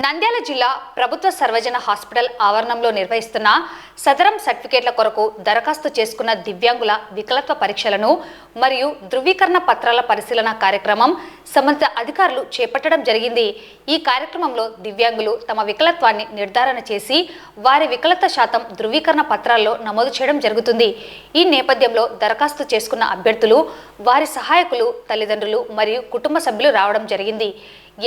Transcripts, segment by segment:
నంద్యాల జిల్లా ప్రభుత్వ సర్వజన హాస్పిటల్ ఆవరణంలో నిర్వహిస్తున్న సదరం సర్టిఫికేట్ల కొరకు దరఖాస్తు చేసుకున్న దివ్యాంగుల వికలత్వ పరీక్షలను మరియు ధృవీకరణ పత్రాల పరిశీలన కార్యక్రమం సంబంధిత అధికారులు చేపట్టడం జరిగింది. ఈ కార్యక్రమంలో దివ్యాంగులు తమ వికలత్వాన్ని నిర్ధారణ చేసి వారి వికలత్వ శాతం ధృవీకరణ పత్రాల్లో నమోదు చేయడం జరుగుతుంది. ఈ నేపథ్యంలో దరఖాస్తు చేసుకున్న అభ్యర్థులు, వారి సహాయకులు, తల్లిదండ్రులు మరియు కుటుంబ సభ్యులు రావడం జరిగింది.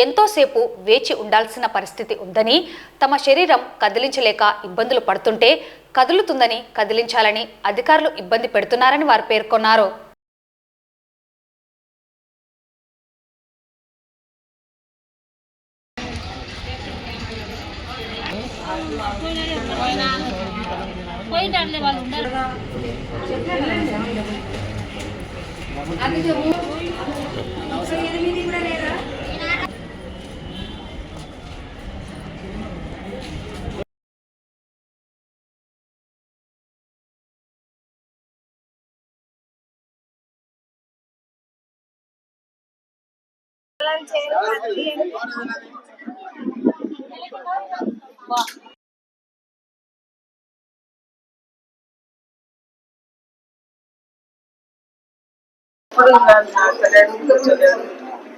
ఎంతోసేపు వేచి ఉండాల్సిన పరిస్థితి ఉందని, తమ శరీరం కదిలించలేక ఇబ్బందులు పడుతుంటే కదులుతుందని కదిలించాలని అధికారులు ఇబ్బంది పెడుతున్నారని వారు పేర్కొన్నారు.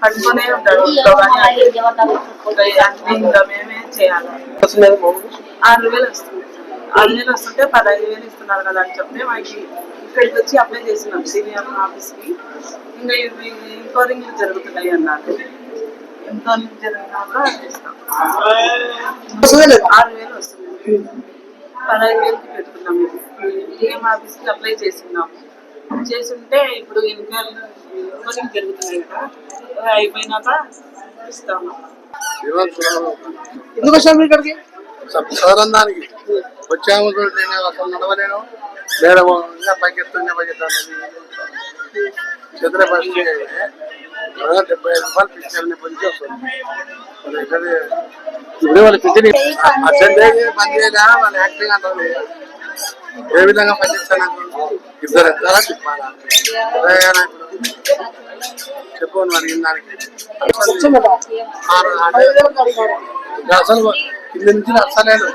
పట్టుకునే ఉంటాడు. మేమే చేయాలి. 6,000 వస్తుంది. 6,000 వస్తుంటే 15,000 ఇస్తున్నారు కదా అని చెప్తే మాకు ఇక్కడికి వచ్చి అప్లై చేసినాం సీనియర్ ఆఫీస్కి. ఇంకా ఇంకోరింగ్ జరుగుతున్నాయి అన్నారు. ఇంకోరింగ్ జరిగినాక చేస్తాం. 6,000 వస్తుంది. 15,000కి పెట్టుకున్నాం. ఏం ఆఫీస్కి అప్లై చేస్తున్నాం. చేస్తుంటే ఇప్పుడు ఇంకోరింగ్ జరుగుతున్నాయి కదా, అయిపోయినాక ఇస్తాము. ఎందుకు వచ్చాము ఇక్కడికి? సదరందానికి వచ్చాము. నేను అసలు నడవలేను, లేడము, ఇంకా పైకెత్తున్నా చంద్ర బస్ 75 రూపాయలు పిచ్చాలని పని చేస్తుంది. ఇప్పుడు వాళ్ళు పిచ్చిని పని చేయగా వాళ్ళ యాక్టింగ్ అంటారు. ఏ విధంగా పనిచేస్తాను ఇద్దరు ఎంతలా చెప్పాలా చెప్పు అడిగిన దానికి అసలు కింద నుంచి అసలేదు.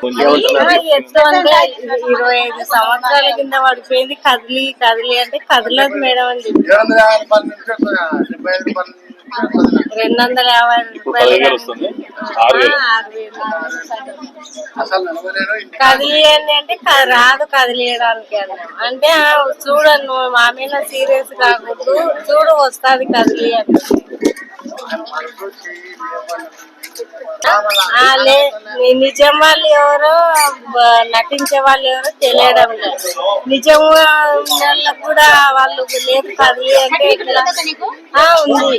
25 సంవత్సరాల కింద పడిపోయింది. కదిలి అంటే కదలదు మేడం అని చెప్పి 250 రూపాయలు కదిలియండి అంటే రాదు కదిలియడానికి అంటే చూడండి మా మీద సీరియస్ కాకూడదు, చూడు వస్తుంది కదిలి అంటే నిజం వాళ్ళు ఎవరో నటించే వాళ్ళు ఎవరో తెలియడం లేదు. నిజం వాళ్ళకు కూడా వాళ్ళు లేదు కదిలి అంటే ఎట్లా ఉంది.